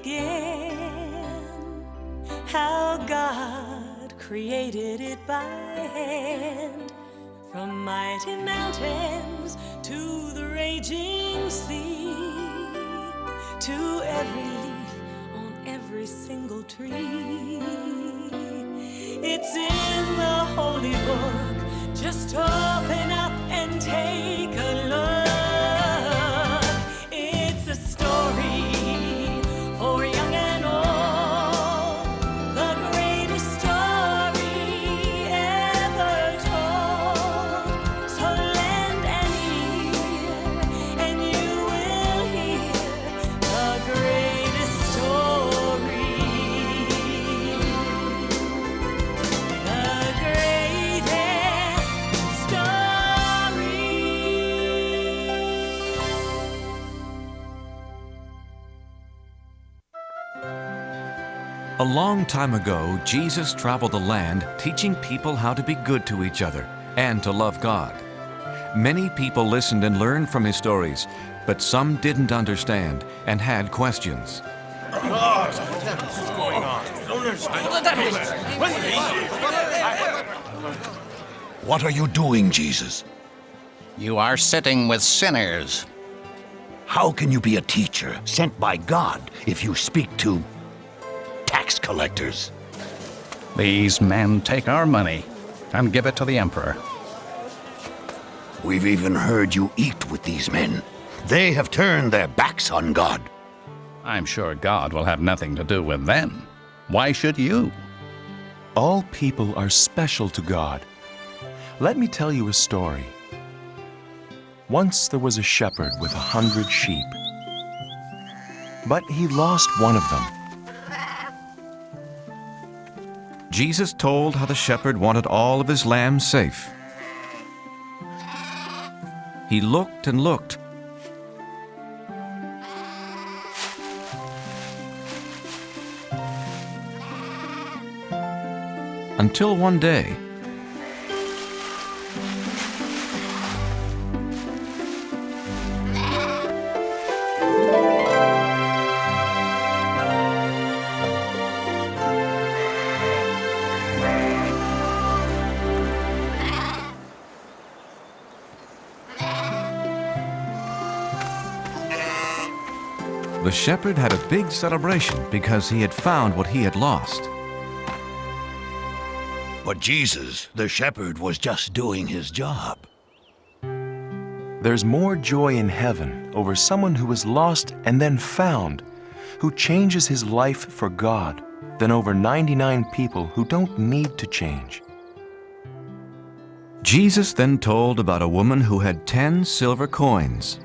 began, how God created it by hand. From mighty mountains to the raging sea, to every leaf on every single tree. It's in the holy book. Just open up and take a look. It's a story for young and old, the greatest story ever told. So lend an ear and you will hear the greatest story. The greatest story. A long time ago, Jesus traveled the land teaching people how to be good to each other and to love God. Many people listened and learned from his stories, but some didn't understand and had questions. What are you doing, Jesus? You are sitting with sinners. How can you be a teacher sent by God if you speak to tax collectors? These men take our money and give it to the emperor. We've even heard you eat with these men. They have turned their backs on God. I'm sure God will have nothing to do with them. Why should you? All people are special to God. Let me tell you a story. Once there was a shepherd with 100 sheep, but he lost one of them. Jesus told how the shepherd wanted all of his lambs safe. He looked and looked. Until one day, the shepherd had a big celebration because he had found what he had lost. But Jesus, the shepherd, was just doing his job. There's more joy in heaven over someone who was lost and then found, who changes his life for God, than over 99 people who don't need to change. Jesus then told about a woman who had 10 silver coins.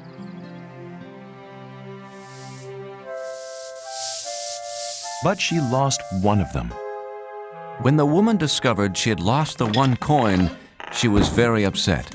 But she lost one of them. When the woman discovered she had lost the one coin, she was very upset.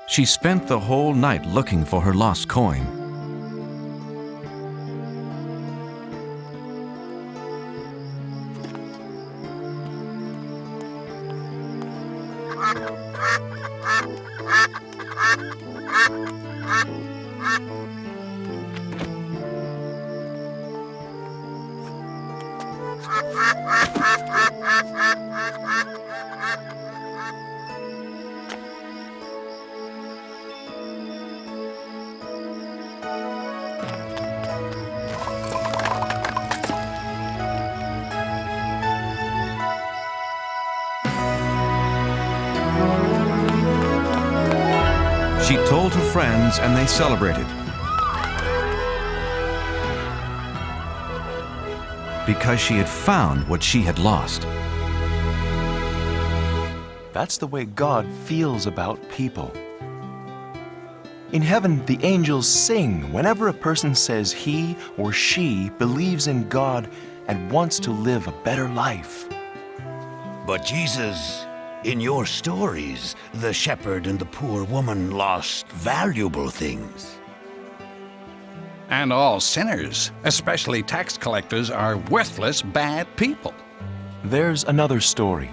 She spent the whole night looking for her lost coin. She told her friends and they celebrated. Because she had found what she had lost. That's the way God feels about people. In heaven, the angels sing whenever a person says he or she believes in God and wants to live a better life. But Jesus, in your stories, the shepherd and the poor woman lost valuable things. And all sinners, especially tax collectors, are worthless, bad people. There's another story.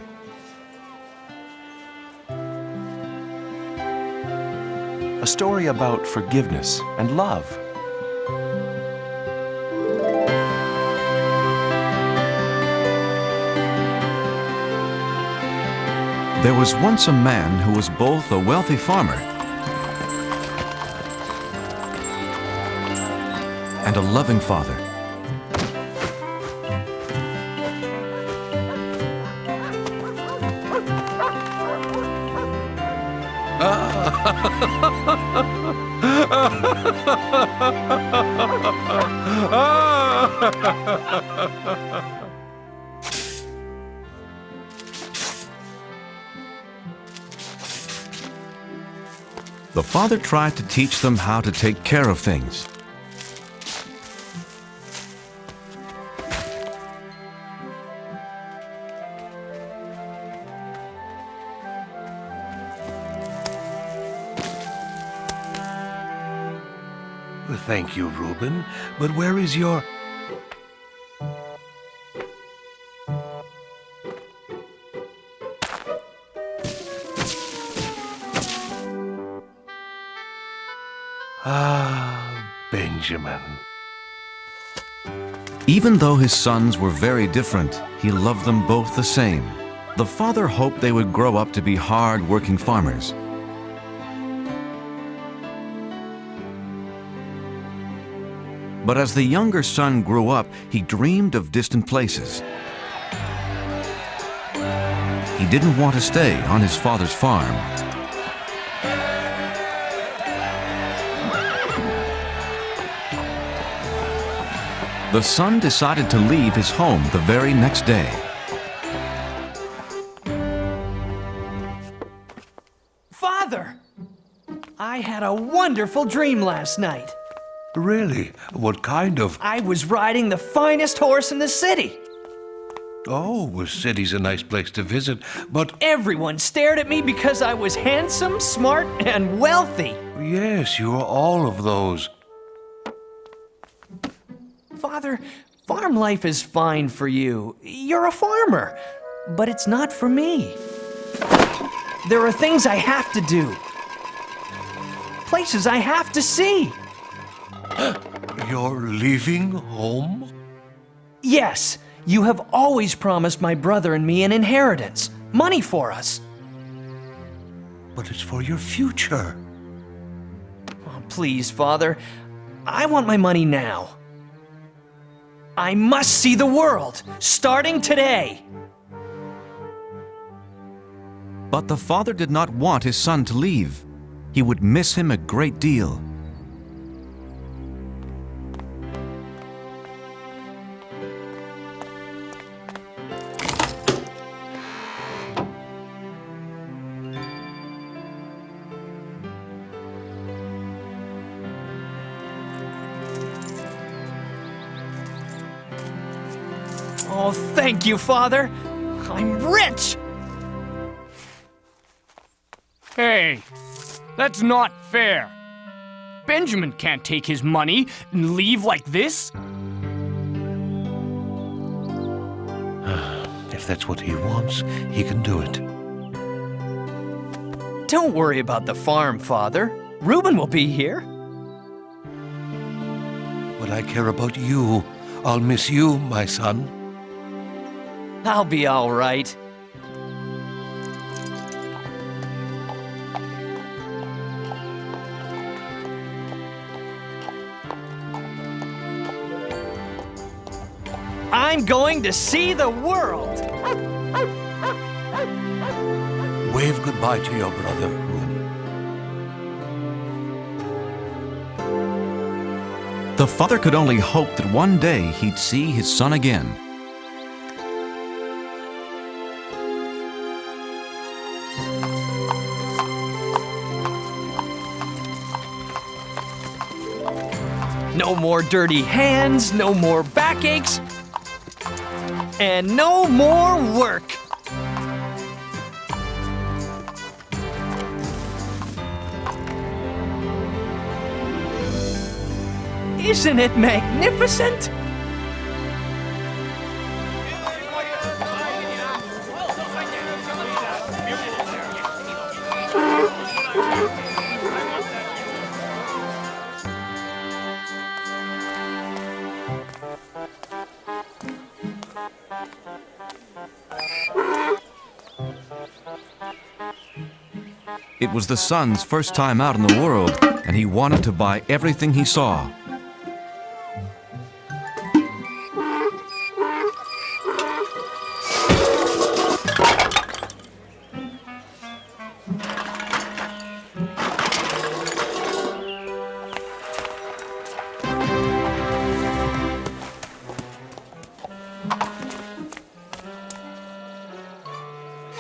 A story about forgiveness and love. There was once a man who was both a wealthy farmer and a loving father. The father tried to teach them how to take care of things. Thank you, Reuben. But where is your... Ah, Benjamin. Even though his sons were very different, he loved them both the same. The father hoped they would grow up to be hard-working farmers. But as the younger son grew up, he dreamed of distant places. He didn't want to stay on his father's farm. The son decided to leave his home the very next day. Father! I had a wonderful dream last night. Really? What kind of... I was riding the finest horse in the city. Oh, a city's a nice place to visit, but... Everyone stared at me because I was handsome, smart, and wealthy. Yes, you are all of those. Father, farm life is fine for you. You're a farmer. But it's not for me. There are things I have to do. Places I have to see. You're leaving home? Yes, you have always promised my brother and me an inheritance. Money for us. But it's for your future. Oh, please, Father. I want my money now. I must see the world, starting today. But the father did not want his son to leave. He would miss him a great deal. Oh, thank you, Father. I'm rich. Hey, that's not fair. Benjamin can't take his money and leave like this. If that's what he wants, he can do it. Don't worry about the farm, Father. Reuben will be here. But I care about you. I'll miss you, my son. I'll be all right. I'm going to see the world. Wave goodbye to your brother, Reuben. The father could only hope that one day he'd see his son again. No more dirty hands, no more backaches, and no more work. Isn't it magnificent? It was the son's first time out in the world, and he wanted to buy everything he saw.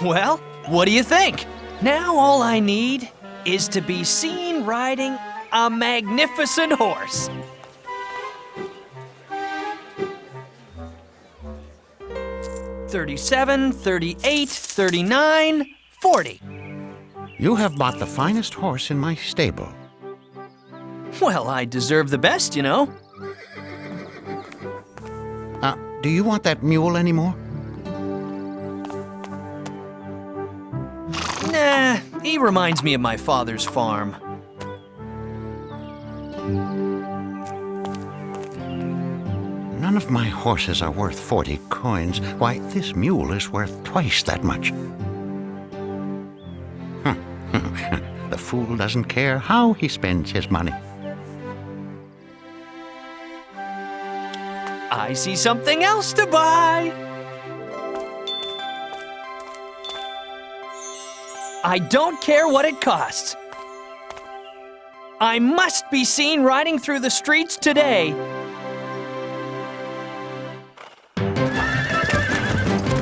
Well, what do you think? Now all I need is to be seen riding a magnificent horse. $37, $38, $39, $40. You have bought the finest horse in my stable. Well, I deserve the best, you know. Do you want that mule anymore? Nah, he reminds me of my father's farm. None of my horses are worth 40 coins. Why, this mule is worth twice that much. The fool doesn't care how he spends his money. I see something else to buy. I don't care what it costs. I must be seen riding through the streets today.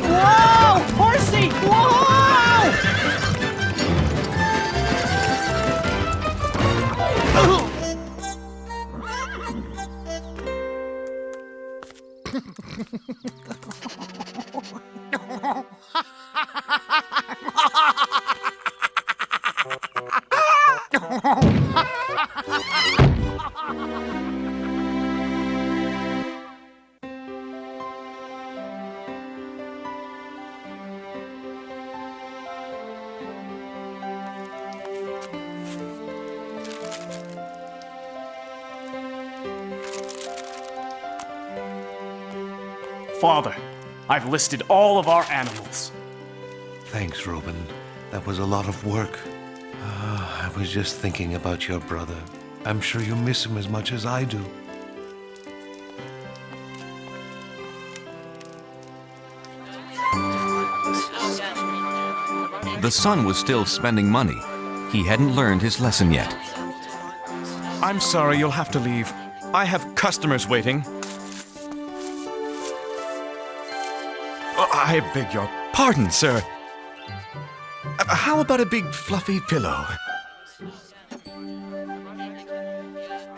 Whoa! Horsey! Whoa! Father, I've listed all of our animals. Thanks, Reuben. That was a lot of work. I was just thinking about your brother. I'm sure you miss him as much as I do. The son was still spending money. He hadn't learned his lesson yet. I'm sorry, you'll have to leave. I have customers waiting. I beg your pardon, sir. How about a big fluffy pillow?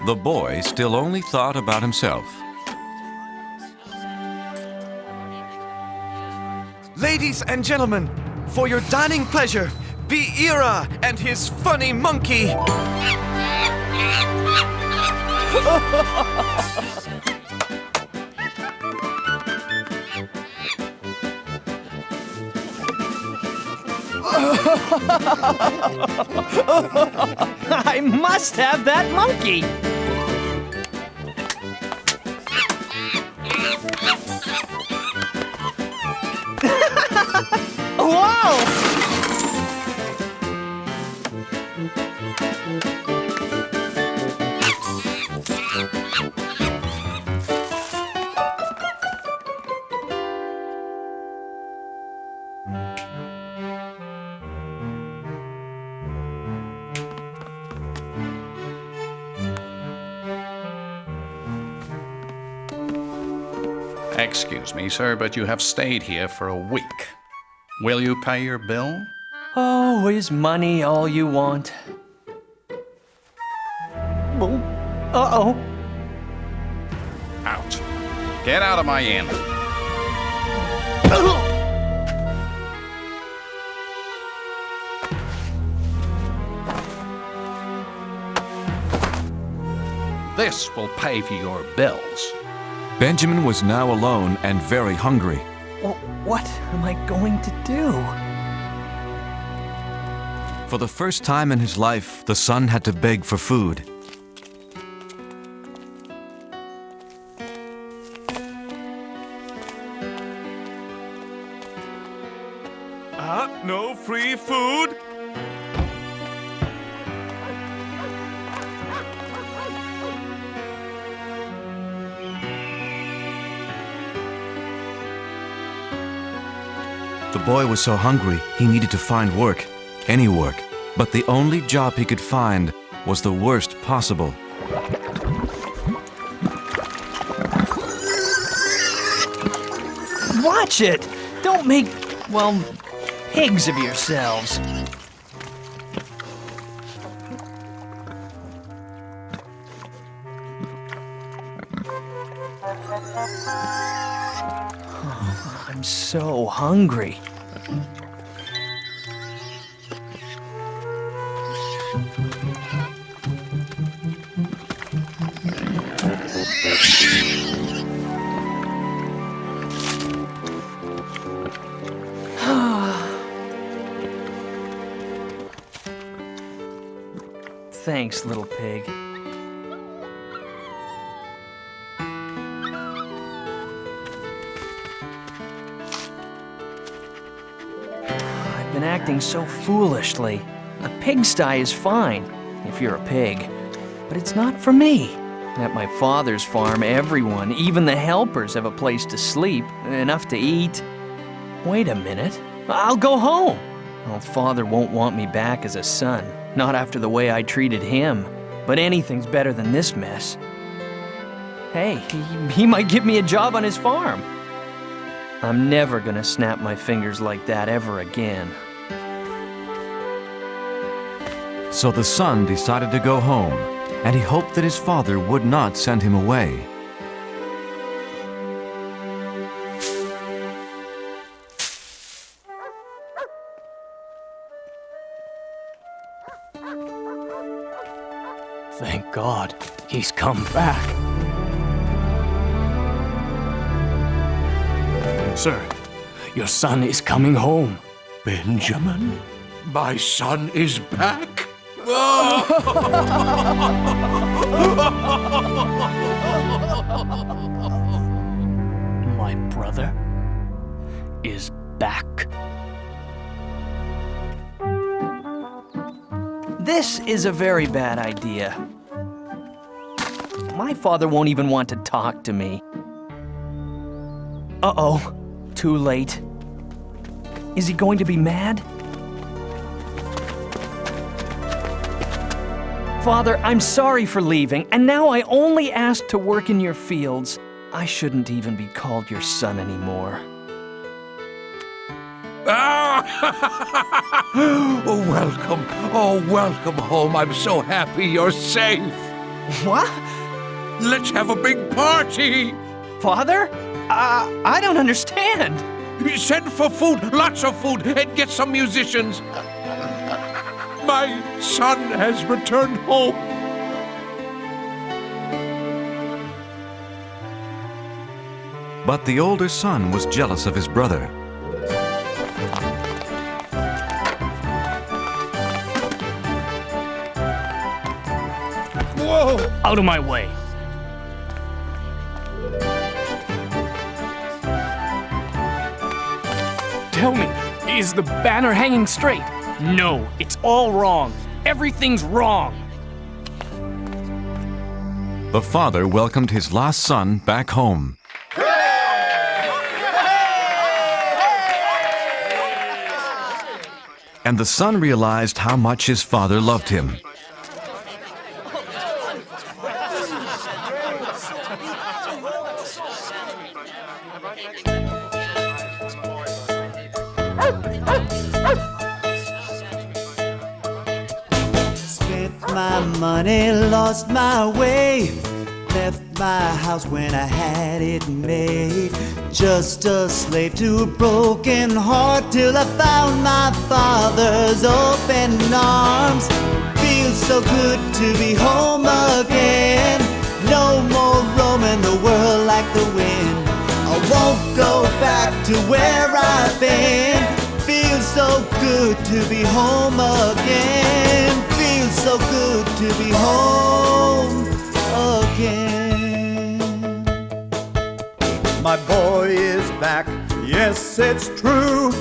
The boy still only thought about himself. Ladies and gentlemen, for your dining pleasure, be Ira and his funny monkey. I must have that monkey. Whoa! Excuse me, sir, but you have stayed here for a week. Will you pay your bill? Oh, is money all you want? Uh-oh. Out. Get out of my inn. This will pay for your bills. Benjamin was now alone and very hungry. Well, what am I going to do? For the first time in his life, the son had to beg for food. No free food? The boy was so hungry, he needed to find work, any work. But the only job he could find was the worst possible. Watch it! Don't make, well, pigs of yourselves. Oh, I'm so hungry. Thanks, little pig. I've been acting so foolishly. A pigsty is fine, if you're a pig. But it's not for me. At my father's farm, everyone, even the helpers, have a place to sleep, enough to eat. Wait a minute. I'll go home. Well, father won't want me back as a son. Not after the way I treated him. But anything's better than this mess. Hey, he might give me a job on his farm. I'm never gonna snap my fingers like that ever again. So the son decided to go home, and he hoped that his father would not send him away. Thank God, he's come back. Sir, your son is coming home. Benjamin? My son is back? My brother is back. This is a very bad idea. My father won't even want to talk to me. Uh-oh, too late. Is he going to be mad? Father, I'm sorry for leaving, and now I only ask to work in your fields. I shouldn't even be called your son anymore. Oh, welcome. Oh, welcome home. I'm so happy you're safe. What? Let's have a big party. Father? I don't understand. Send for food, lots of food, and get some musicians. My son has returned home. But the older son was jealous of his brother. Whoa! Out of my way. Tell me, is the banner hanging straight? No, it's all wrong. Everything's wrong. The father welcomed his last son back home. And the son realized how much his father loved him. Spent my money, lost my way, left my house when I had it made. Just a slave to a broken heart till I found my father's open arms. Feels so good to be home again. No more roaming the world like the wind. I won't go back to where I've been. Feels so good to be home again. Feels so good to be home again. My boy is back, yes, it's true.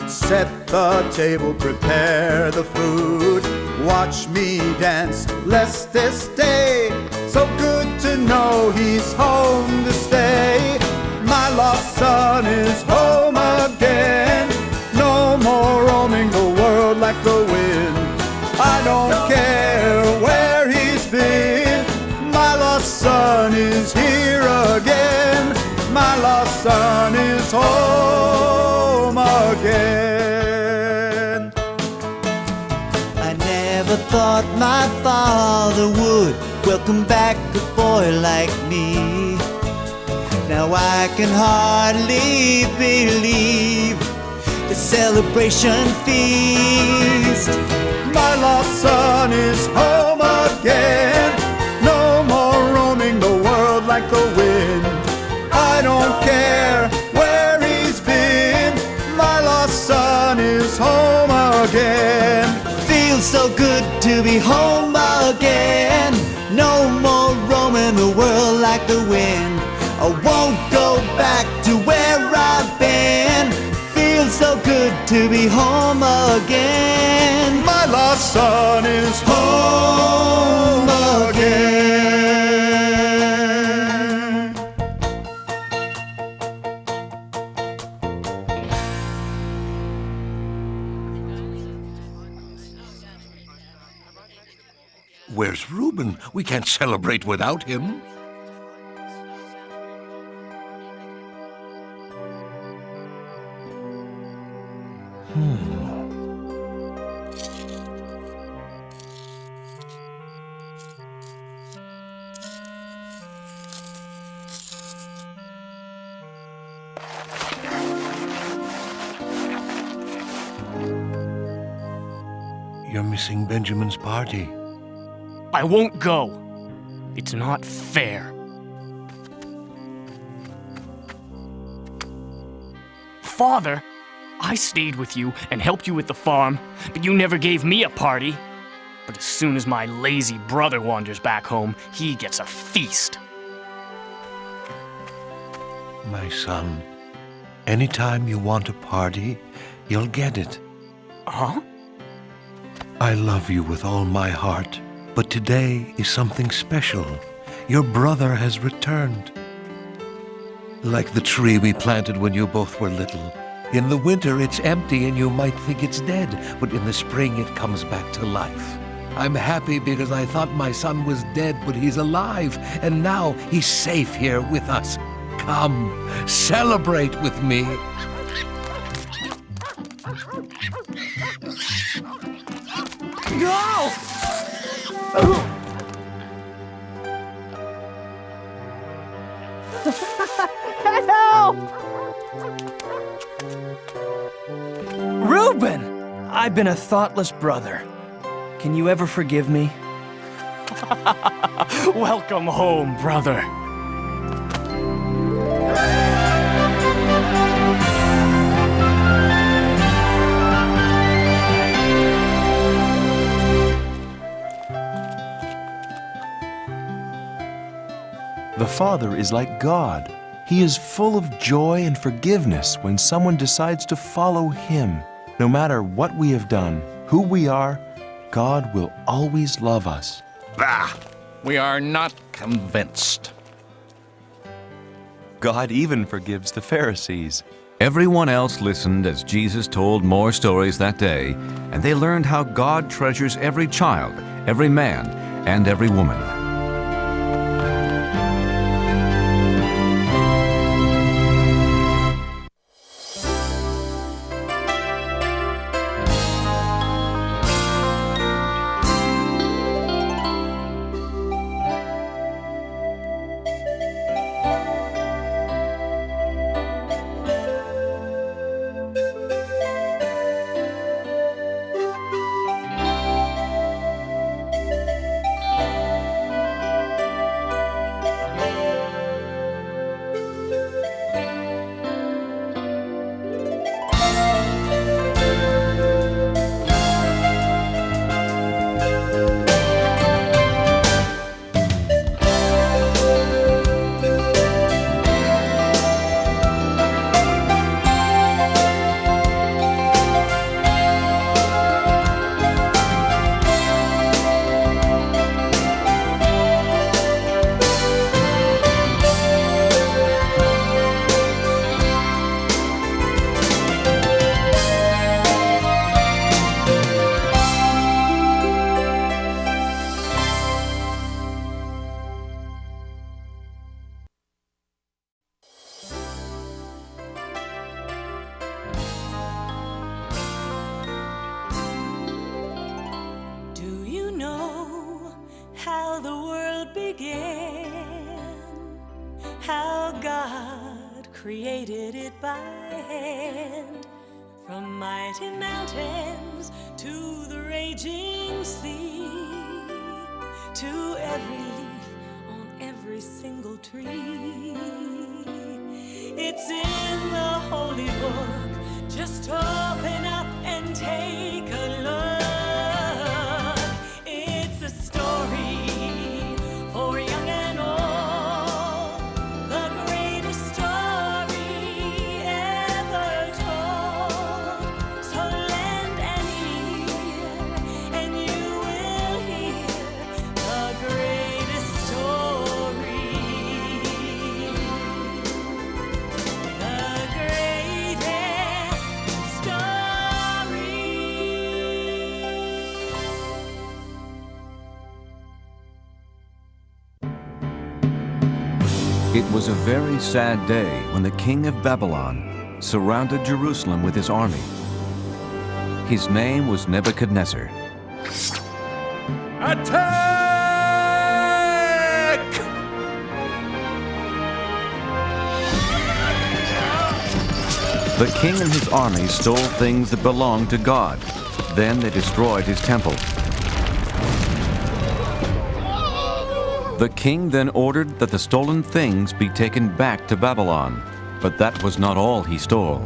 Set the table, prepare the food. Watch me dance, bless this day. So good to know he's home to stay. My lost son is home again. No more roaming the world like the wind. I don't care where he's been. My lost son is here again. My lost son is home again. I never thought my father would welcome back a boy like me. Now I can hardly believe the celebration feast. My lost son is home again. No more roaming the world like the wind. I don't care where he's been. My lost son is home again. Feels so good to be home again. No more roaming the world like the wind. I won't go back to where I've been. Feels so good to be home again. My lost son is home again. Where's Reuben? We can't celebrate without him. You're missing Benjamin's party. I won't go. It's not fair. Father, I stayed with you and helped you with the farm, but you never gave me a party. But as soon as my lazy brother wanders back home, he gets a feast. My son, anytime you want a party, you'll get it. Huh? I love you with all my heart, but today is something special. Your brother has returned. Like the tree we planted when you both were little. In the winter, it's empty and you might think it's dead, but in the spring, it comes back to life. I'm happy because I thought my son was dead, but he's alive, and now he's safe here with us. Come, celebrate with me. No! Help! Reuben! I've been a thoughtless brother. Can you ever forgive me? Welcome home, brother. The Father is like God. He is full of joy and forgiveness when someone decides to follow Him. No matter what we have done, who we are, God will always love us. Bah! We are not convinced. God even forgives the Pharisees. Everyone else listened as Jesus told more stories that day, and they learned how God treasures every child, every man, and every woman. created it by hand. From mighty mountains to the raging sea, to every leaf on every single tree. It's in the holy book. Just open up and take a look. It's a story for young and old, the greatest story ever told. So lend an ear and you will hear the greatest story. The greatest story. It was a very sad day when the king of Babylon surrounded Jerusalem with his army. His name was Nebuchadnezzar. Attack! The king and his army stole things that belonged to God. Then they destroyed his temple. The king then ordered that the stolen things be taken back to Babylon, but that was not all he stole.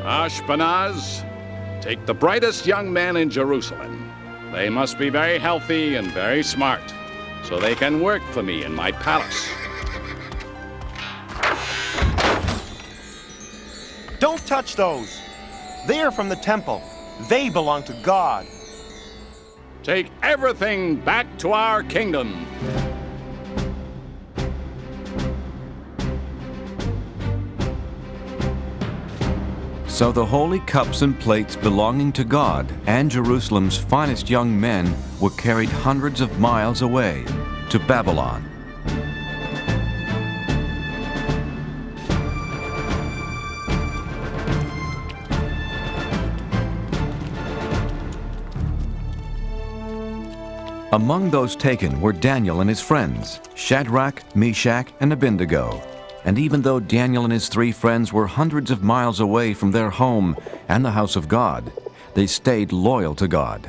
Ashpenaz, take the brightest young men in Jerusalem. They must be very healthy and very smart, so they can work for me in my palace. Don't touch those. They are from the temple. They belong to God. Take everything back to our kingdom. So the holy cups and plates belonging to God and Jerusalem's finest young men were carried hundreds of miles away to Babylon. Among those taken were Daniel and his friends, Shadrach, Meshach, and Abednego. And even though Daniel and his 3 friends were hundreds of miles away from their home and the house of God, they stayed loyal to God.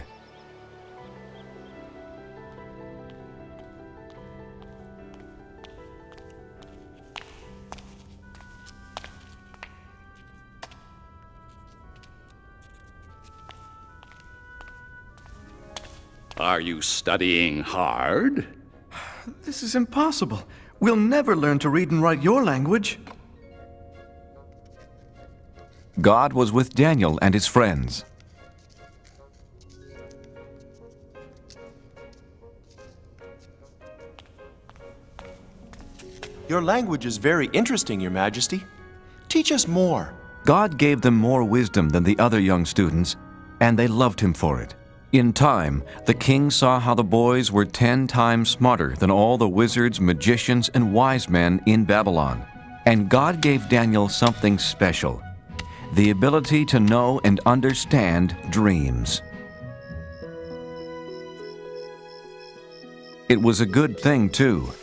Are you studying hard? This is impossible. We'll never learn to read and write your language. God was with Daniel and his friends. Your language is very interesting, Your Majesty. Teach us more. God gave them more wisdom than the other young students, and they loved him for it. In time, the king saw how the boys were 10 times smarter than all the wizards, magicians, and wise men in Babylon. And God gave Daniel something special: the ability to know and understand dreams. It was a good thing, too.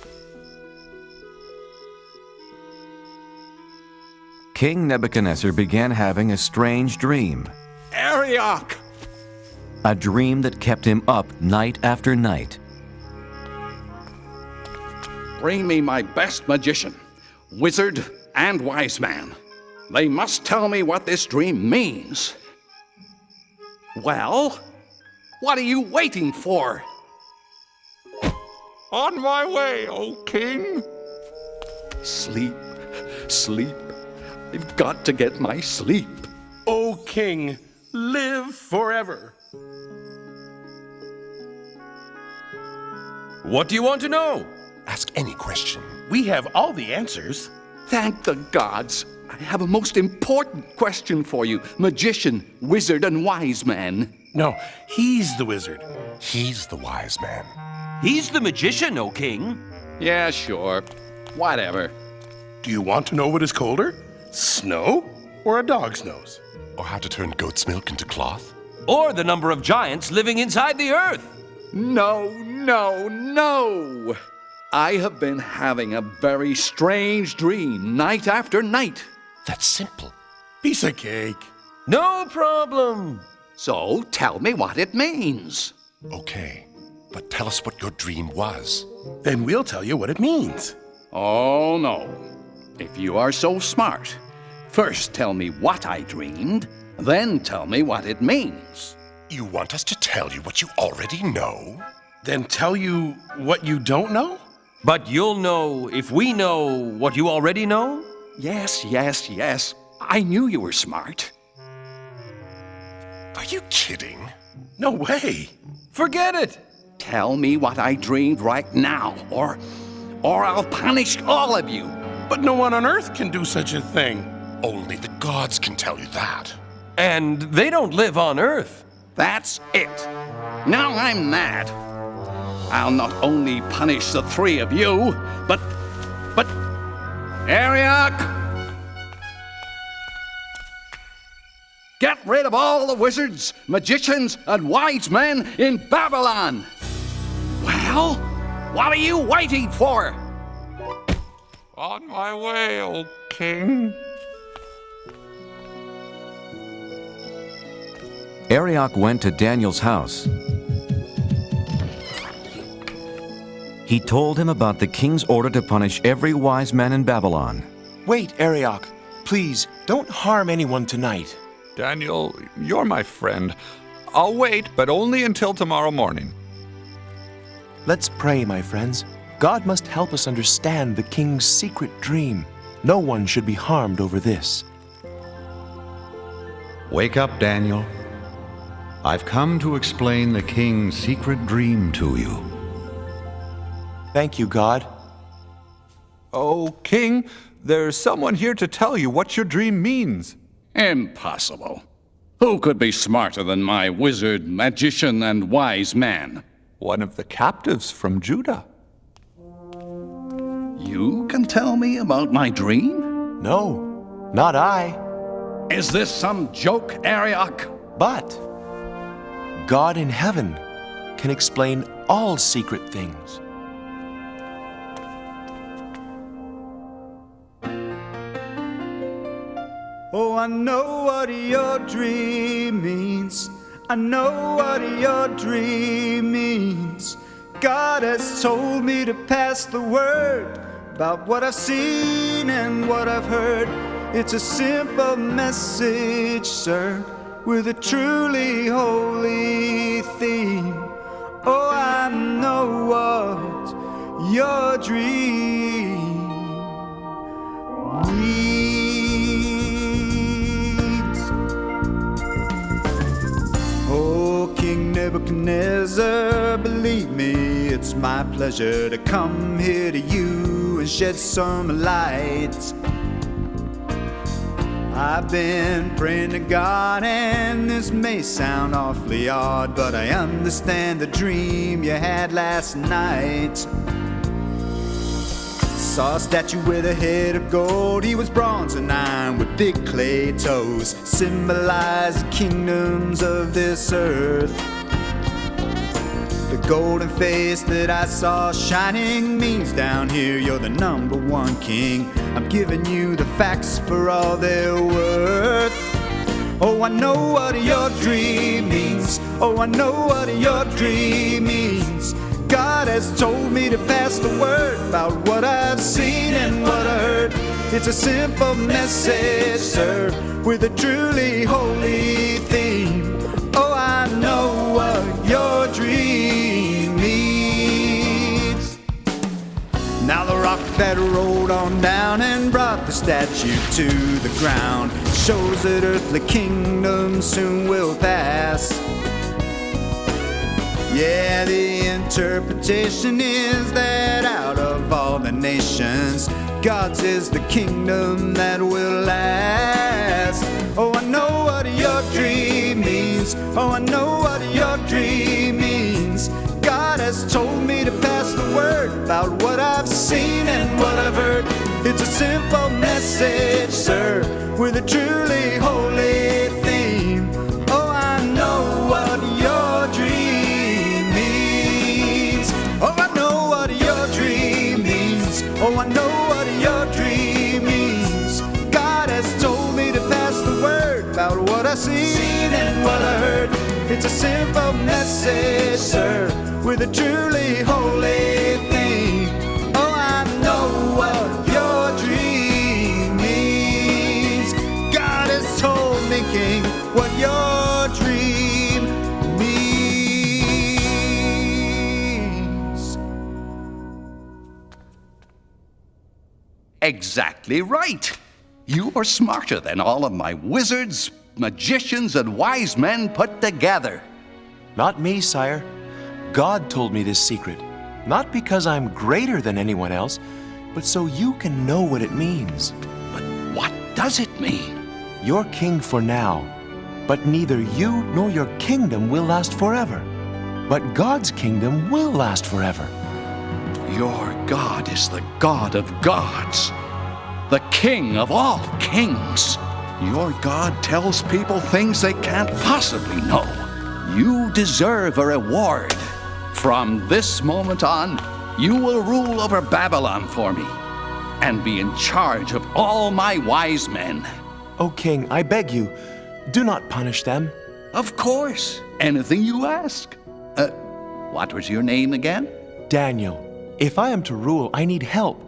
King Nebuchadnezzar began having a strange dream. Arioch! A dream that kept him up night after night. Bring me my best magician, wizard, and wise man. They must tell me what this dream means. Well, what are you waiting for? On my way, O king. Sleep, sleep. I've got to get my sleep. O king, live forever. What do you want to know? Ask any question. We have all the answers. Thank the gods. I have a most important question for you, magician, wizard, and wise man. No, he's the wizard. He's the wise man. He's the magician, O king. Yeah, sure. Whatever. Do you want to know what is colder? Snow or a dog's nose? Or how to turn goat's milk into cloth? Or the number of giants living inside the earth. No, no, no! I have been having a very strange dream night after night. That's simple. Piece of cake. No problem. So tell me what it means. Okay, but tell us what your dream was. Then we'll tell you what it means. Oh, no. If you are so smart, first tell me what I dreamed, then tell me what it means. You want us to tell you what you already know? Then tell you what you don't know? But you'll know if we know what you already know? Yes. I knew you were smart. Are you kidding? No way. Forget it. Tell me what I dreamed right now, or I'll punish all of you. But no one on earth can do such a thing. Only the gods can tell you that. And they don't live on Earth. That's it. Now I'm mad. I'll not only punish the three of you, but Ariok! Get rid of all the wizards, magicians, and wise men in Babylon! Well, what are you waiting for? On my way, O king. Ariok went to Daniel's house. He told him about the king's order to punish every wise man in Babylon. Wait, Ariok. Please, don't harm anyone tonight. Daniel, you're my friend. I'll wait, but only until tomorrow morning. Let's pray, my friends. God must help us understand the king's secret dream. No one should be harmed over this. Wake up, Daniel. I've come to explain the king's secret dream to you. Thank you, God. Oh, king, there's someone here to tell you what your dream means. Impossible. Who could be smarter than my wizard, magician, and wise man? One of the captives from Judah. You can tell me about my dream? No, not I. Is this some joke, Ariok? But God in heaven can explain all secret things. Oh, I know what your dream means. I know what your dream means. God has told me to pass the word about what I've seen and what I've heard. It's a simple message, sir, with a truly holy theme. Oh, I know what your dream means. Oh, King Nebuchadnezzar, believe me, it's my pleasure to come here to you and shed some light. I've been praying to God, and this may sound awfully odd, but I understand the dream you had last night. Saw a statue with a head of gold. He was bronze and iron with big clay toes, symbolizing kingdoms of this earth. The golden face that I saw shining means down here you're the number one king. I'm giving you the facts for all they're worth. Oh, I know what your dream means. Oh, I know what your dream means. God has told me to pass the word about what I've seen and what I heard. It's a simple message, sir, with a truly holy theme. Oh, I know what your dream means. Now the rock that rolled on down and brought the statue to the ground shows that earthly kingdoms soon will pass. Yeah, the interpretation is that out of all the nations, God's is the kingdom that will last. Oh, I know what your dream means. Oh, I know what your dream means. God has told me to pass the word about what I've seen and what I've heard. It's a simple message, sir, with a truly holy theme. Oh, I know what your dream means. Oh, I know what your dream I seen and what I heard. It's a simple message, sir, with a truly holy theme. Oh, I know what your dream means. God has told me, King, what your dream means. Exactly right. You are smarter than all of my wizards, magicians, and wise men put together. Not me, sire. God told me this secret. Not because I'm greater than anyone else, but so you can know what it means. But what does it mean? You're king for now, but neither you nor your kingdom will last forever. But God's kingdom will last forever. Your God is the God of gods, the King of all kings. Your God tells people things they can't possibly know. You deserve a reward. From this moment on, you will rule over Babylon for me and be in charge of all my wise men. O king, I beg you, do not punish them. Of course, anything you ask. What was your name again? Daniel, if I am to rule, I need help.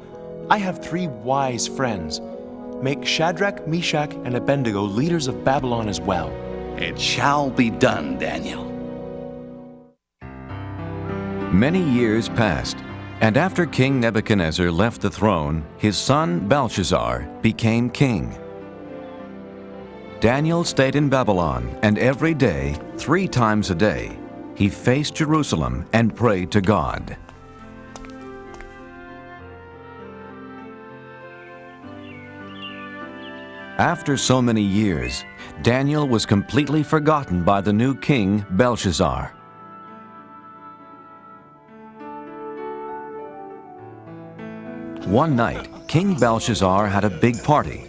I have 3 wise friends. Make Shadrach, Meshach, and Abednego leaders of Babylon as well. It shall be done, Daniel. Many years passed, and after King Nebuchadnezzar left the throne, his son Belshazzar became king. Daniel stayed in Babylon, and every day, 3 times a day, he faced Jerusalem and prayed to God. After so many years, Daniel was completely forgotten by the new king, Belshazzar. One night, King Belshazzar had a big party.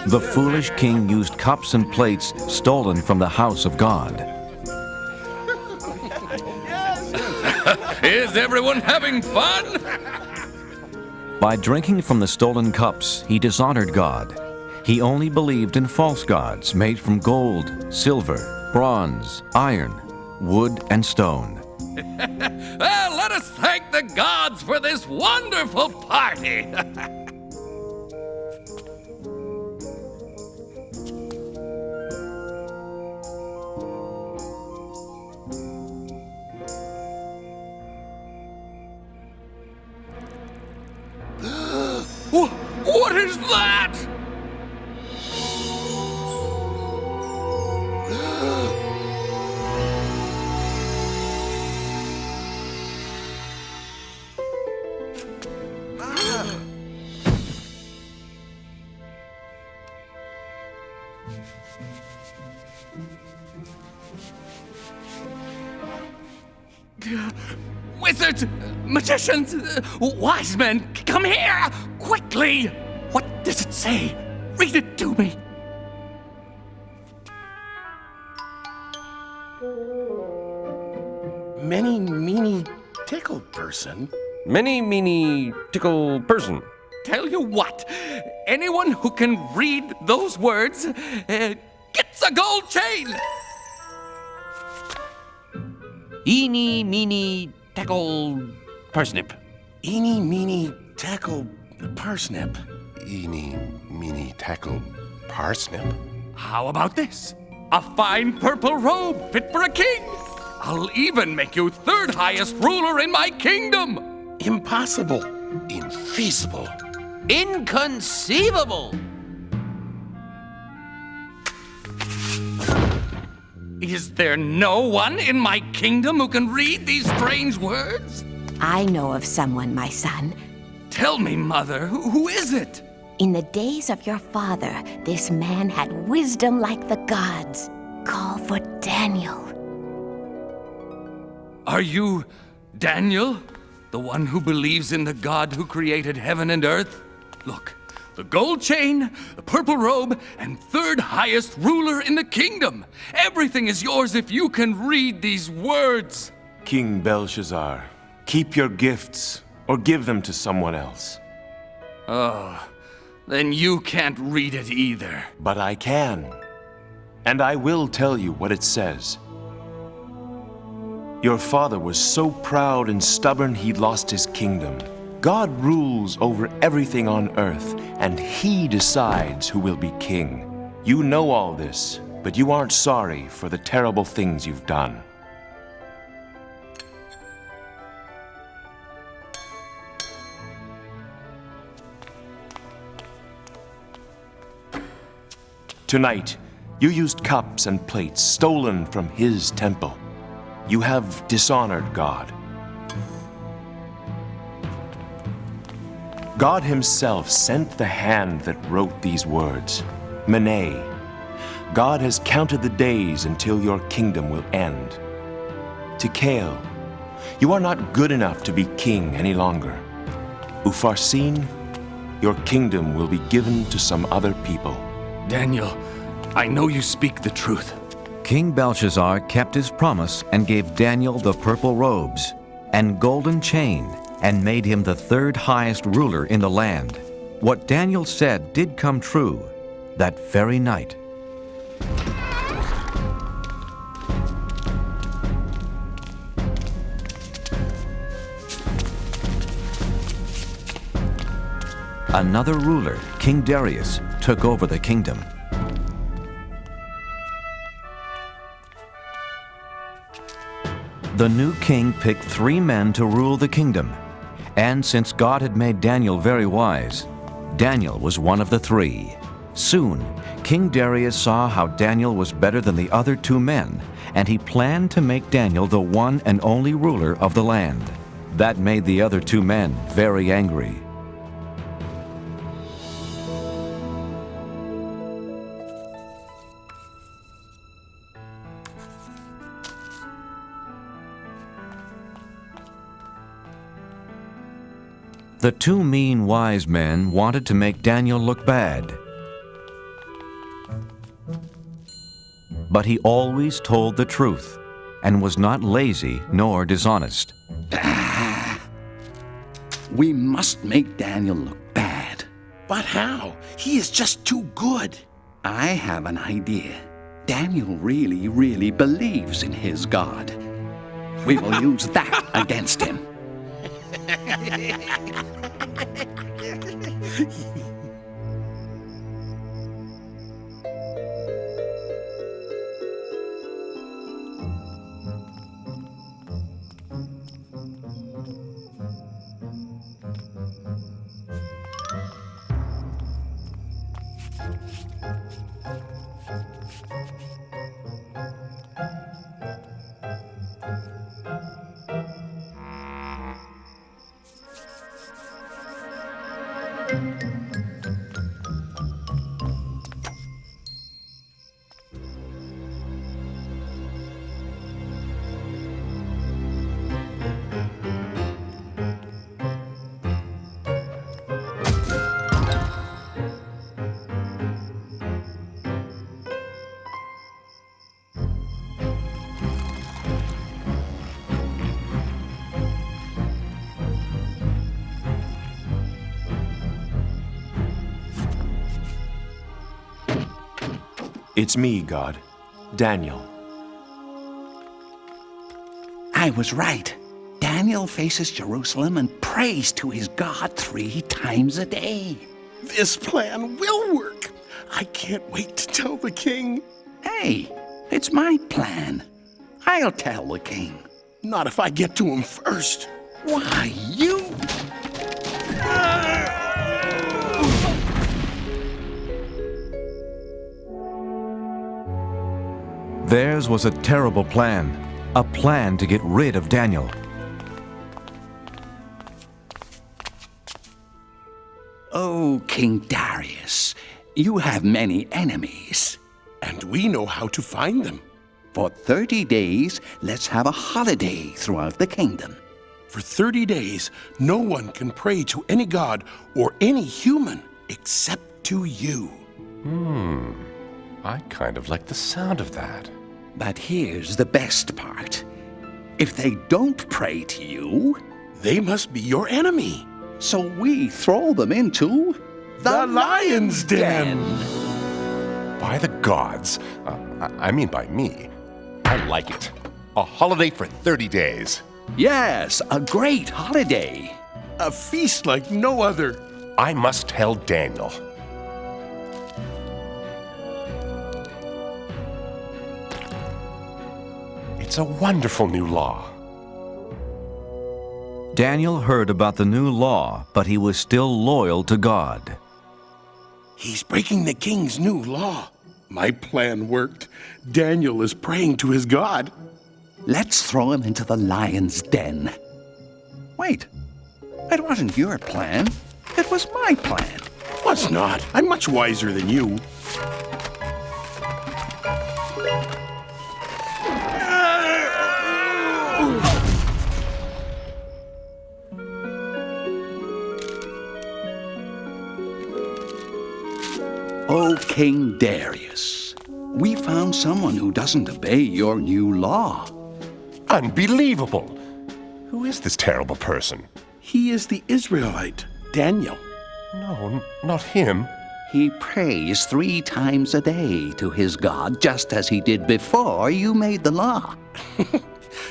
The foolish king used cups and plates stolen from the house of God. Is everyone having fun? By drinking from the stolen cups, he dishonored God. He only believed in false gods made from gold, silver, bronze, iron, wood, and stone. Well, let us thank the gods for this wonderful party. What is that? Wizards, magicians, wise men, come here, quickly! What does it say? Read it to me. Many, meany, tickle person. Many, meany, tickle person. Tell you what, anyone who can read those words gets a gold chain. Eeny, meeny, tackle, parsnip. Eeny, meeny, tackle, parsnip. Eeny, meeny, tackle, parsnip. How about this? A fine purple robe fit for a king. I'll even make you 3rd highest ruler in my kingdom. Impossible. Infeasible. Inconceivable. Is there no one in my kingdom who can read these strange words? I know of someone, my son. Tell me, Mother, who is it? In the days of your father, this man had wisdom like the gods. Call for Daniel. Are you Daniel? The one who believes in the God who created heaven and earth? Look, the gold chain, the purple robe, and 3rd highest ruler in the kingdom. Everything is yours if you can read these words. King Belshazzar, keep your gifts or give them to someone else. Oh, Then you can't read it either. But I can. And I will tell you what it says. Your father was so proud and stubborn he lost his kingdom. God rules over everything on earth, and he decides who will be king. You know all this, but you aren't sorry for the terrible things you've done. Tonight, you used cups and plates stolen from his temple. You have dishonored God. God himself sent the hand that wrote these words, Mene. God has counted the days until your kingdom will end. Tikal, you are not good enough to be king any longer. Upharsin, your kingdom will be given to some other people. Daniel, I know you speak the truth. King Belshazzar kept his promise and gave Daniel the purple robes and golden chain and made him the third highest ruler in the land. What Daniel said did come true that very night. Another ruler, King Darius, took over the kingdom. The new king picked 3 men to rule the kingdom. And since God had made Daniel very wise, Daniel was one of the 3. Soon, King Darius saw how Daniel was better than the other 2 men, and he planned to make Daniel the one and only ruler of the land. That made the other 2 men very angry. The 2 mean wise men wanted to make Daniel look bad. But he always told the truth and was not lazy nor dishonest. We must make Daniel look bad. But how? He is just too good. I have an idea. Daniel really, really believes in his God. We will use that against him. It's me, God, Daniel. I was right. Daniel faces Jerusalem and prays to his God 3 times a day. This plan will work. I can't wait to tell the king. Hey, it's my plan. I'll tell the king. Not if I get to him first. Why, you... Theirs was a terrible plan, a plan to get rid of Daniel. Oh, King Darius, you have many enemies. And we know how to find them. For 30 days, let's have a holiday throughout the kingdom. For 30 days, no one can pray to any god or any human except to you. I kind of like the sound of that. But here's the best part. If they don't pray to you, they must be your enemy. So we throw them into The lion's den! By the gods. I mean by me. I like it. A holiday for 30 days. Yes, a great holiday. A feast like no other. I must tell Daniel. It's a wonderful new law. Daniel heard about the new law, but he was still loyal to God. He's breaking the king's new law. My plan worked. Daniel is praying to his God. Let's throw him into the lion's den. Wait, it wasn't your plan. It was my plan. Was not. I'm much wiser than you. Oh, King Darius, we found someone who doesn't obey your new law. Unbelievable! Who is this terrible person? He is the Israelite, Daniel. No, not him. He prays 3 times a day to his God, just as he did before you made the law.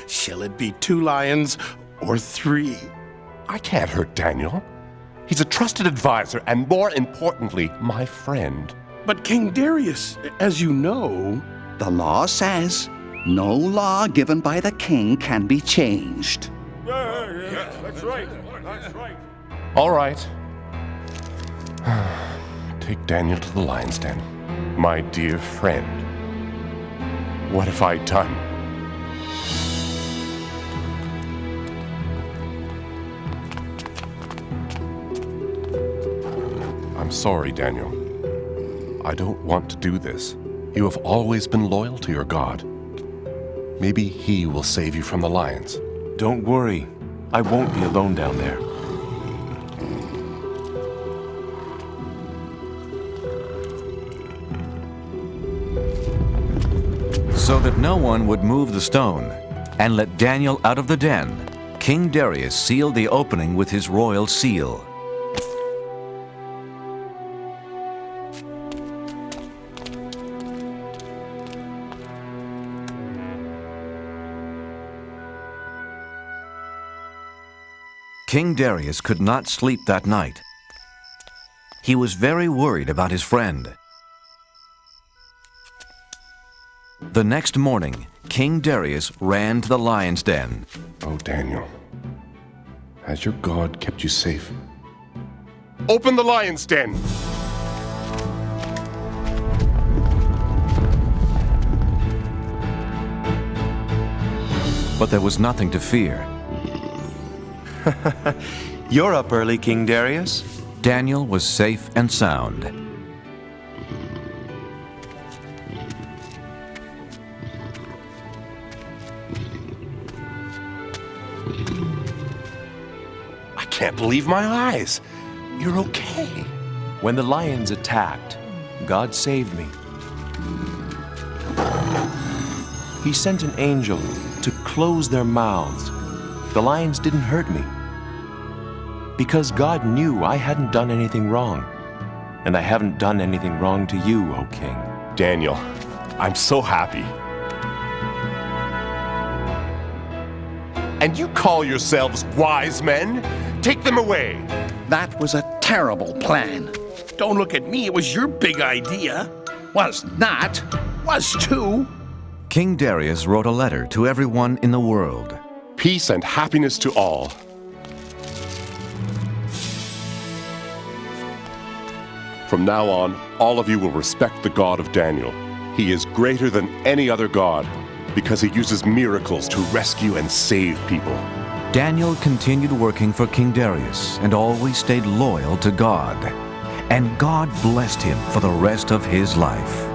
Shall it be 2 lions or 3? I can't hurt Daniel. He's a trusted advisor and, more importantly, my friend. But King Darius, as you know... The law says no law given by the king can be changed. Yeah, that's right. That's right. All right. Take Daniel to the lion's den. My dear friend. What have I done? I'm sorry, Daniel. I don't want to do this. You have always been loyal to your God. Maybe he will save you from the lions. Don't worry. I won't be alone down there. So that no one would move the stone and let Daniel out of the den, King Darius sealed the opening with his royal seal. King Darius could not sleep that night. He was very worried about his friend. The next morning, King Darius ran to the lion's den. Oh, Daniel, has your God kept you safe? Open the lion's den! But there was nothing to fear. You're up early, King Darius. Daniel was safe and sound. I can't believe my eyes. You're okay. When the lions attacked, God saved me. He sent an angel to close their mouths. The lions didn't hurt me. Because God knew I hadn't done anything wrong. And I haven't done anything wrong to you, O King. Daniel, I'm so happy. And you call yourselves wise men? Take them away. That was a terrible plan. Don't look at me, it was your big idea. Was not. Was too. King Darius wrote a letter to everyone in the world. Peace and happiness to all. From now on, all of you will respect the God of Daniel. He is greater than any other God because he uses miracles to rescue and save people. Daniel continued working for King Darius and always stayed loyal to God. And God blessed him for the rest of his life.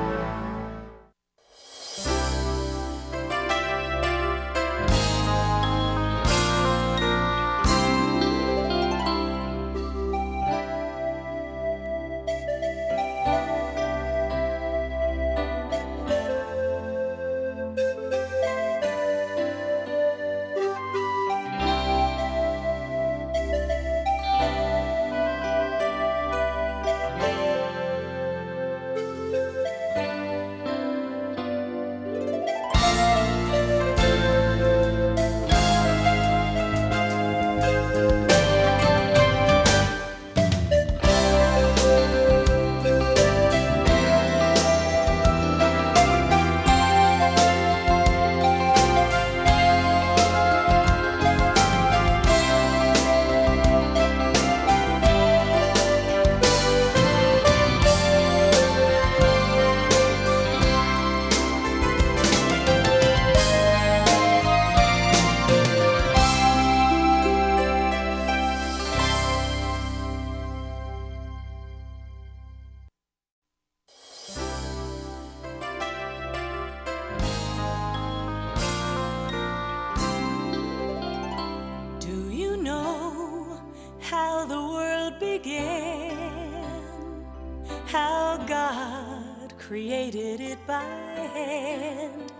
how God created it by hand.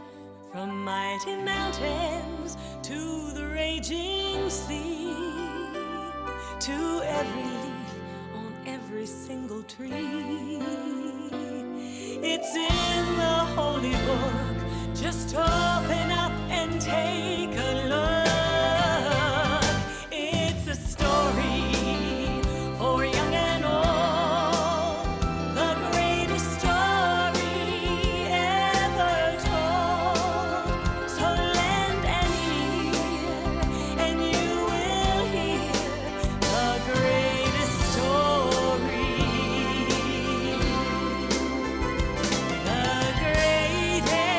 From mighty mountains to the raging sea, to every leaf on every single tree. It's in the holy book. Just open up and take a look. It's a story for young and old, the greatest story ever told. So lend an ear and you will hear the greatest story. The greatest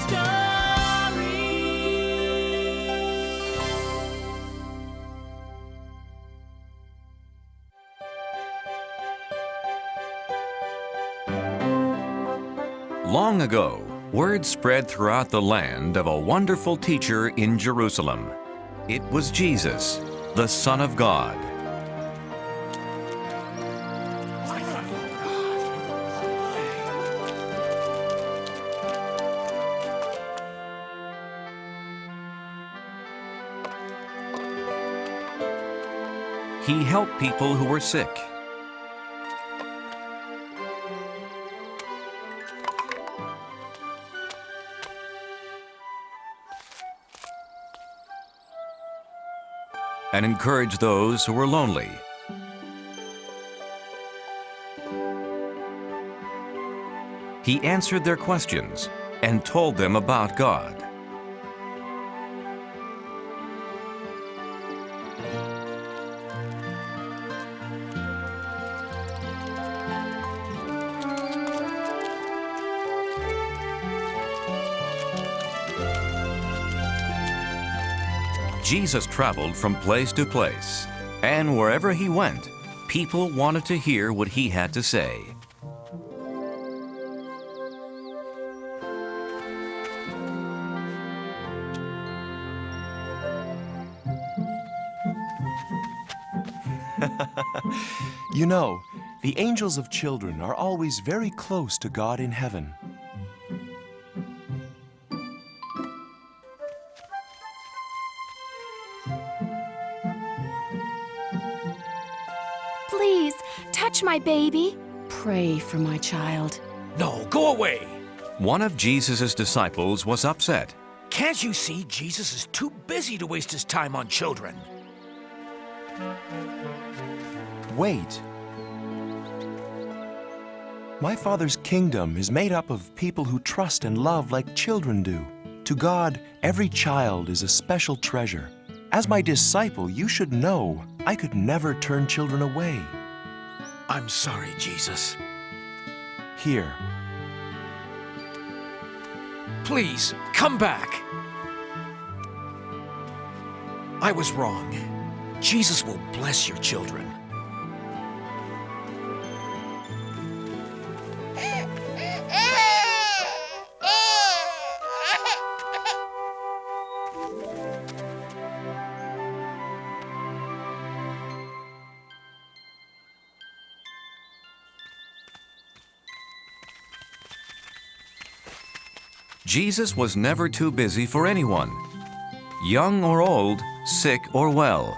story. Long ago, word spread throughout the land of a wonderful teacher in Jerusalem. It was Jesus, the Son of God. He helped people who were sick. And encouraged those who were lonely. He answered their questions and told them about God. Jesus traveled from place to place, and wherever he went, people wanted to hear what he had to say. You know, the angels of children are always very close to God in heaven. Please, touch my baby. Pray for my child. No, go away. One of Jesus' disciples was upset. Can't you see Jesus is too busy to waste his time on children? Wait. My Father's kingdom is made up of people who trust and love like children do. To God, every child is a special treasure. As my disciple, you should know I could never turn children away. I'm sorry, Jesus. Here. Please, come back. I was wrong. Jesus will bless your children. Jesus was never too busy for anyone, young or old, sick or well.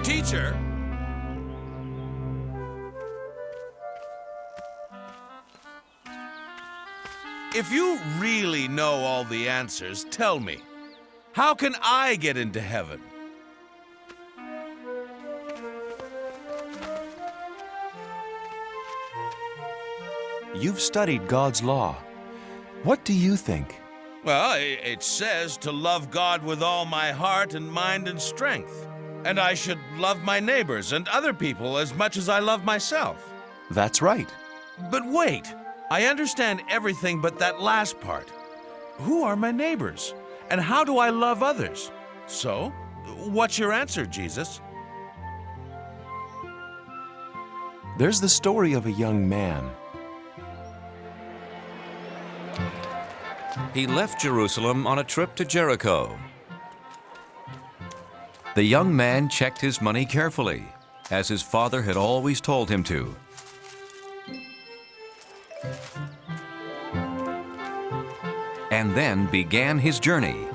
Teacher! If you really know all the answers, tell me, how can I get into heaven? You've studied God's law. What do you think? Well, it says to love God with all my heart and mind and strength. And I should love my neighbors and other people as much as I love myself. That's right. But wait, I understand everything but that last part. Who are my neighbors? And how do I love others? So, what's your answer, Jesus? There's the story of a young man. He left Jerusalem on a trip to Jericho. The young man checked his money carefully, as his father had always told him to. And then began his journey.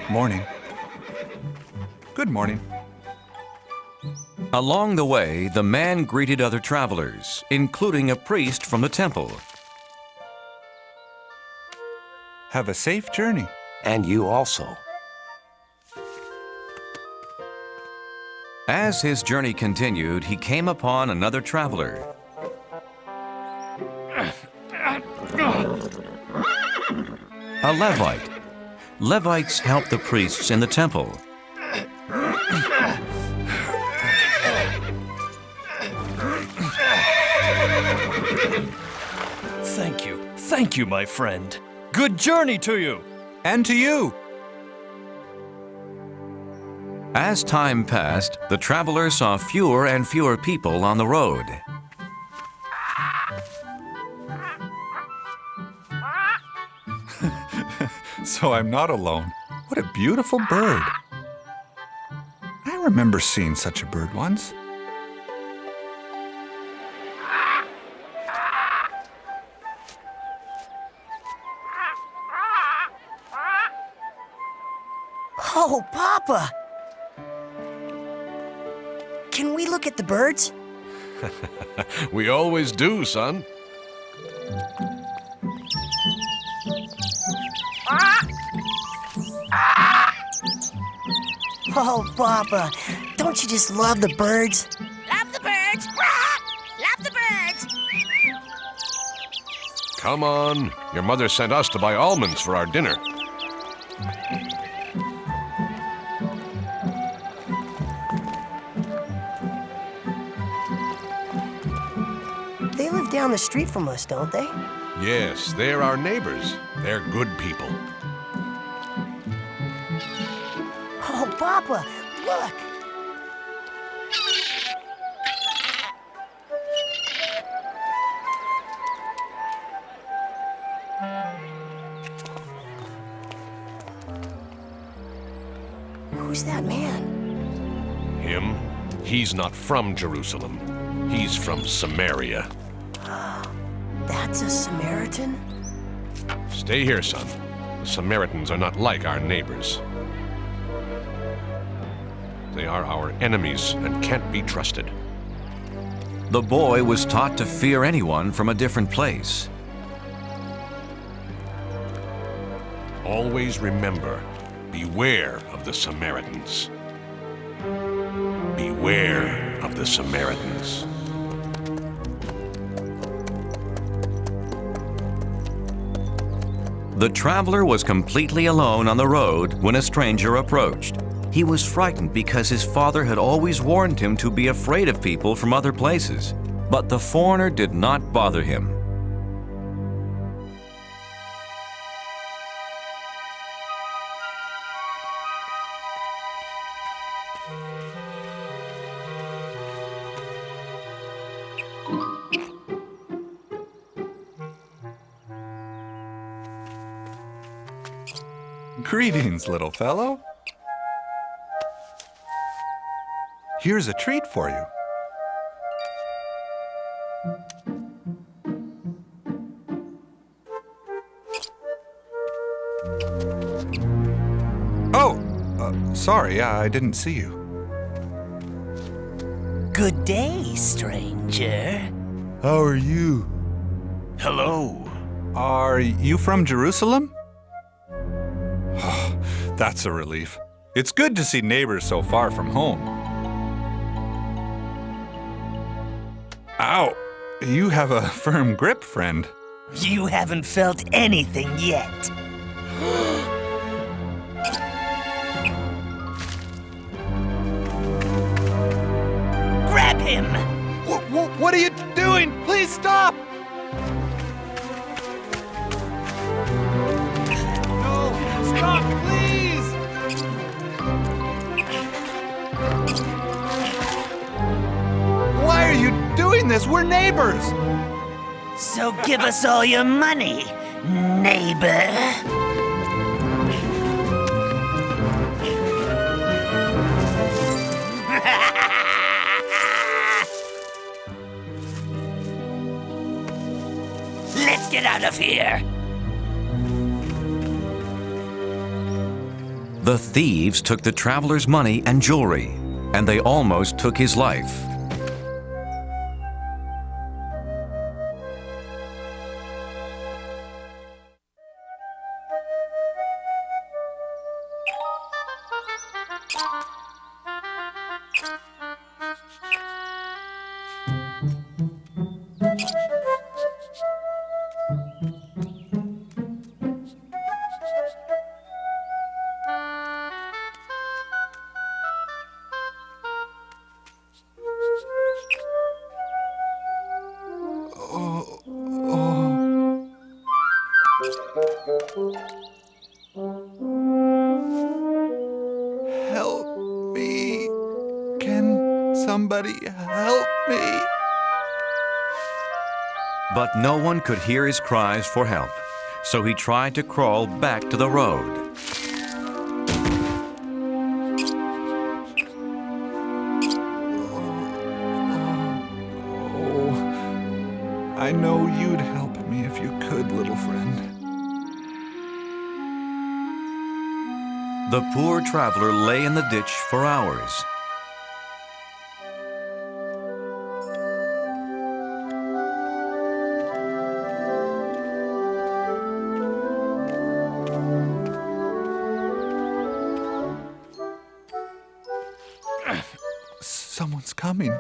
Morning. Good morning. Along the way, the man greeted other travelers, including a priest from the temple. Have a safe journey. And you also. As his journey continued, he came upon another traveler. A Levite. Levites helped the priests in the temple. Thank you, my friend. Good journey to you. And to you. As time passed, the traveler saw fewer and fewer people on the road. So I'm not alone. What a beautiful bird. I remember seeing such a bird once. Oh, Papa! Can we look at the birds? We always do, son. Oh, Papa, don't you just love the birds? Love the birds! Love the birds! Come on. Your mother sent us to buy almonds for our dinner. They live down the street from us, don't they? Yes, they're our neighbors. They're good people. Oh, Papa, look! Who's that man? Him? He's not from Jerusalem. He's from Samaria. That's a Samaritan? Stay here, son. The Samaritans are not like our neighbors. They are our enemies and can't be trusted. The boy was taught to fear anyone from a different place. Always remember, beware of the Samaritans. Beware of the Samaritans. The traveler was completely alone on the road when a stranger approached. He was frightened because his father had always warned him to be afraid of people from other places. But the foreigner did not bother him. Greetings, little fellow. Here's a treat for you. Oh, sorry, I didn't see you. Good day, stranger. How are you? Hello. Are you from Jerusalem? That's a relief. It's good to see neighbors so far from home. Ow! You have a firm grip, friend. You haven't felt anything yet. Grab him! What are you doing? Please stop! No, stop, please! goodness, we're neighbors! So give us all your money, neighbor. Let's get out of here. The thieves took the traveler's money and jewelry, and they almost took his life. Help me. Can somebody help me? But no one could hear his cries for help, so he tried to crawl back to the road. I know you'd help me if you could, little friend. The poor traveler lay in the ditch for hours. Someone's coming.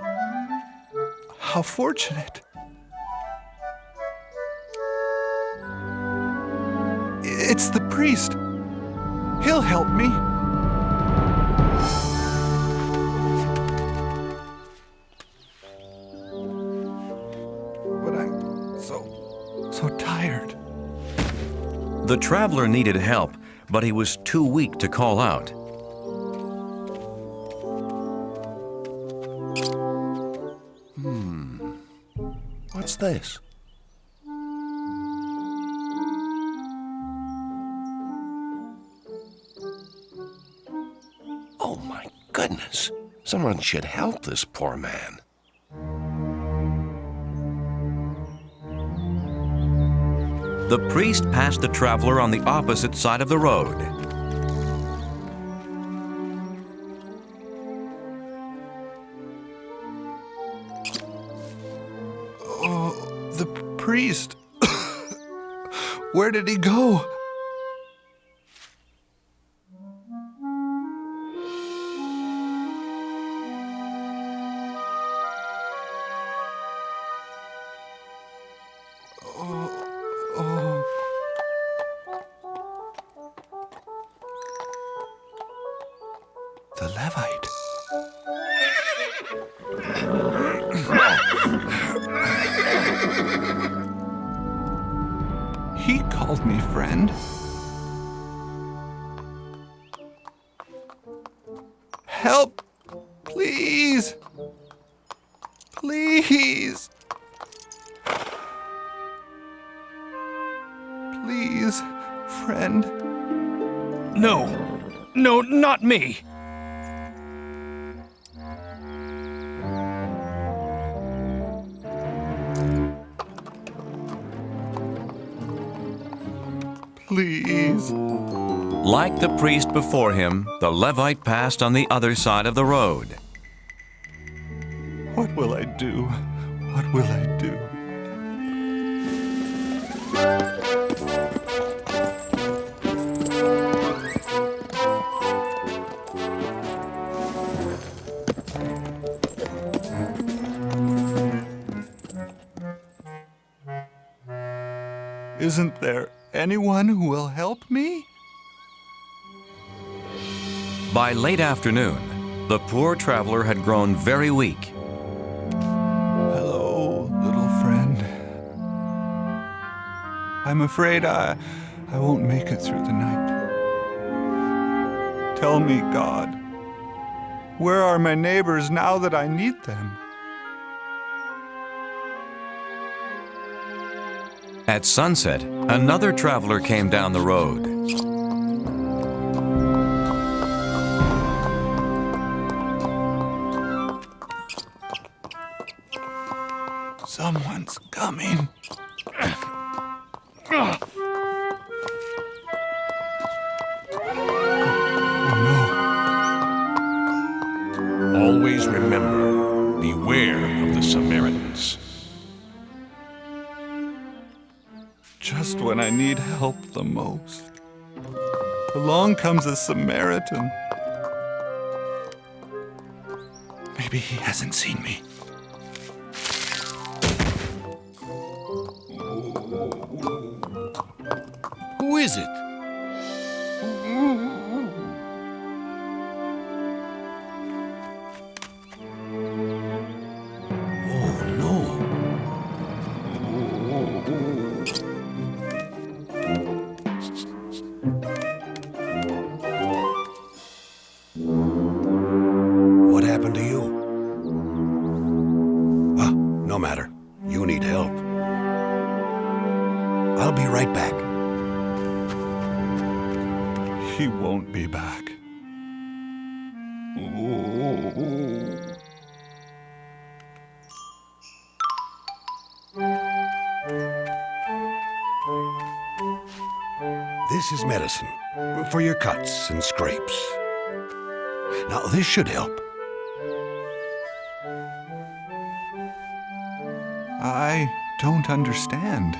How fortunate. It's the priest. He'll help me. But I'm so tired. The traveler needed help, but he was too weak to call out. What's this? Oh my goodness. Someone should help this poor man. The priest passed the traveler on the opposite side of the road. Oh, the priest. Where did he go? The Levite. He called me friend. Help! Please! Please! Please, friend. No, not me. Please. Like the priest before him, the Levite passed on the other side of the road. What will I do? What will I do? Isn't there anyone who will help me? By late afternoon, the poor traveler had grown very weak. Hello, little friend. I'm afraid I won't make it through the night. Tell me, God, where are my neighbors now that I need them? At sunset, another traveler came down the road. Someone's coming. Always remember, beware of the Samaritans. Just when I need help the most, along comes a Samaritan. Maybe he hasn't seen me. Who is it? What happened to you? Ah, no matter. You need help. I'll be right back. He won't be back. This is medicine for your cuts and scrapes. Now, this should help. I don't understand.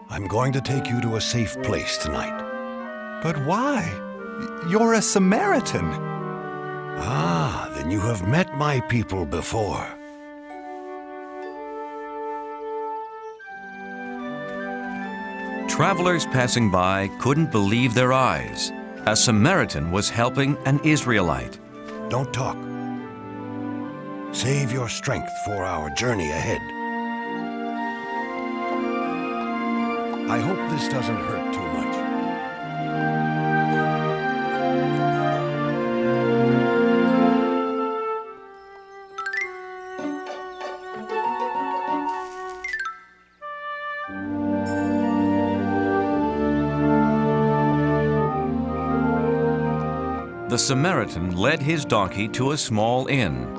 I'm going to take you to a safe place tonight. But why? You're a Samaritan. Ah, then you have met my people before. Travelers passing by couldn't believe their eyes. A Samaritan was helping an Israelite. Don't talk. Save your strength for our journey ahead. I hope this doesn't hurt too much. The Samaritan led his donkey to a small inn.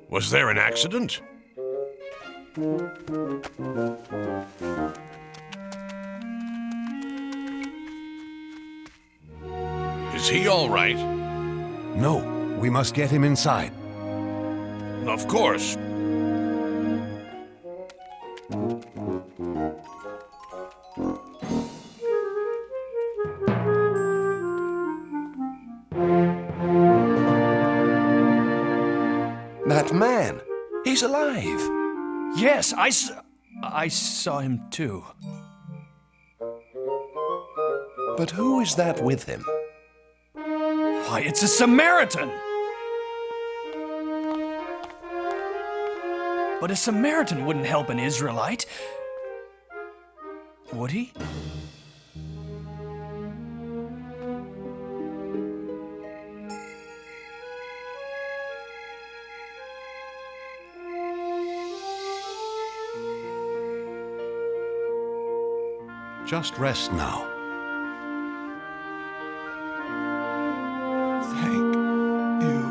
Was there an accident? Is he all right? No, we must get him inside. Of course. That man, he's alive. Yes, I saw him too. But who is that with him? Why, it's a Samaritan! But a Samaritan wouldn't help an Israelite. Would he? Just rest now. Thank you.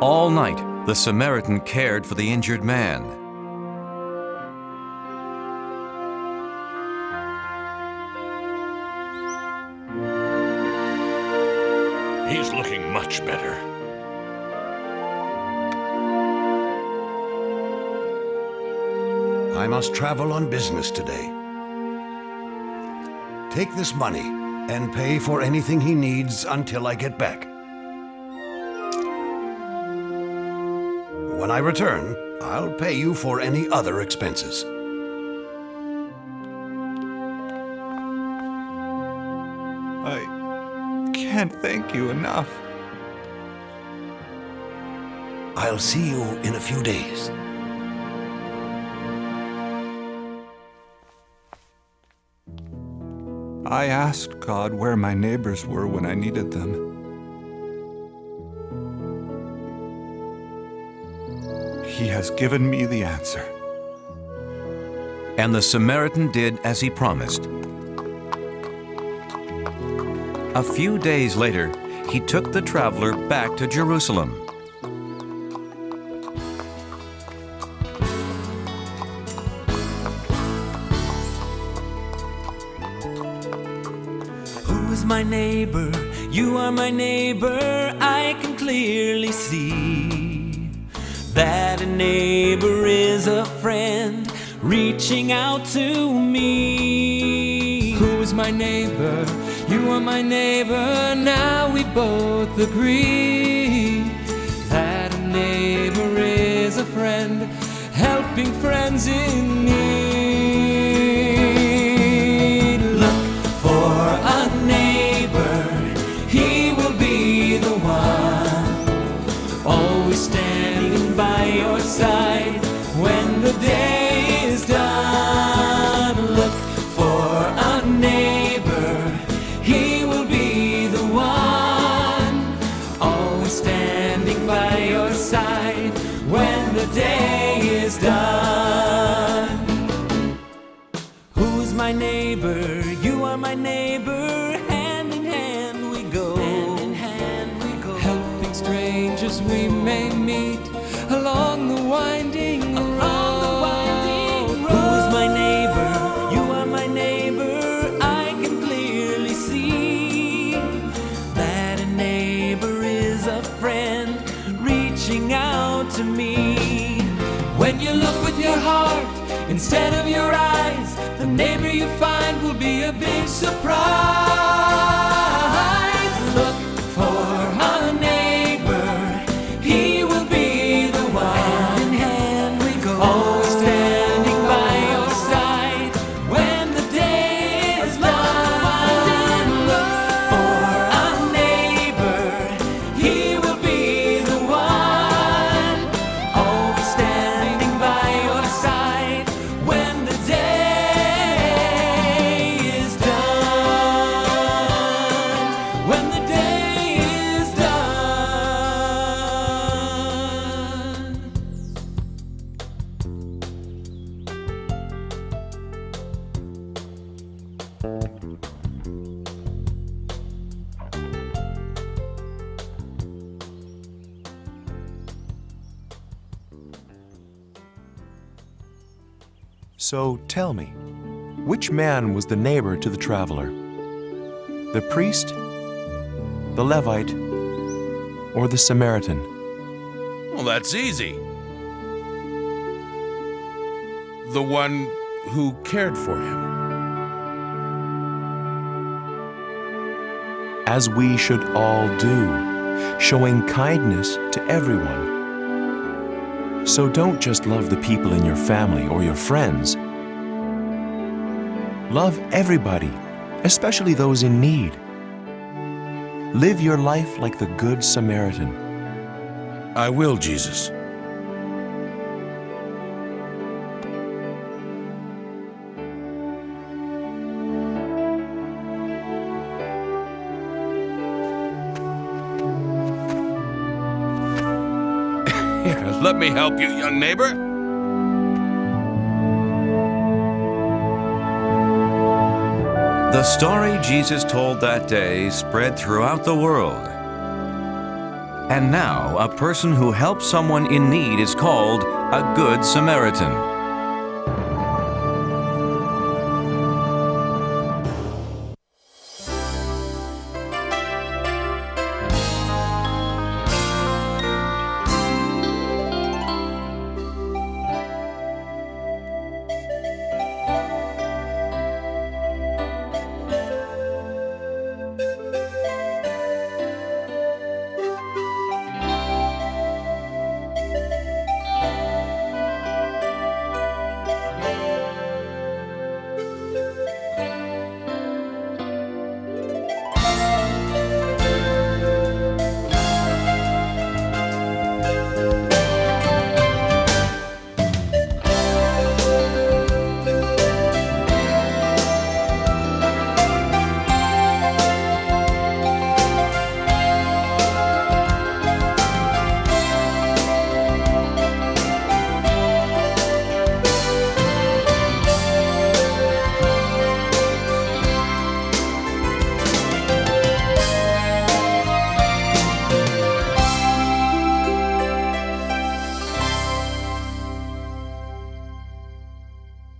All night, the Samaritan cared for the injured man. He's looking much better. I must travel on business today. Take this money and pay for anything he needs until I get back. When I return, I'll pay you for any other expenses. I can't can't thank you enough. I'll see you in a few days. I asked God where my neighbors were when I needed them. He has given me the answer. And the Samaritan did as he promised. A few days later, he took the traveler back to Jerusalem. Who's my neighbor? You are my neighbor. I can clearly see that a neighbor is a friend reaching out to me. Who's my neighbor? You are my neighbor. Now we both agree that a neighbor is a friend helping friends in need. Look for a neighbor, he will be the one, always standing by your side when the day is done. Look for a neighbor, he will be the one, always standing by your side when the day is done. Who's my neighbor? You are my neighbor. Hand in hand we go. Hand in hand we go. Helping strangers we may meet along the winding road. Who's my neighbor? You are my neighbor. I can clearly see that a neighbor is a friend reaching out to me. When you look with your heart instead of your eyes, the neighbor you find will be a big surprise. Look for a neighbor, he will be the one. Hand in hand we go, always standing by your side when the day is done. Look for a neighbor, he will be the one, always standing by your side when the day is done. When the day is done. So tell me, which man was the neighbor to the traveler? The priest, the Levite, or the Samaritan? Well, that's easy. The one who cared for him. As we should all do, showing kindness to everyone. So don't just love the people in your family or your friends. Love everybody, especially those in need. Live your life like the Good Samaritan. I will, Jesus. Here, let me help you, young neighbor. The story Jesus told that day spread throughout the world. And now, a person who helps someone in need is called a Good Samaritan.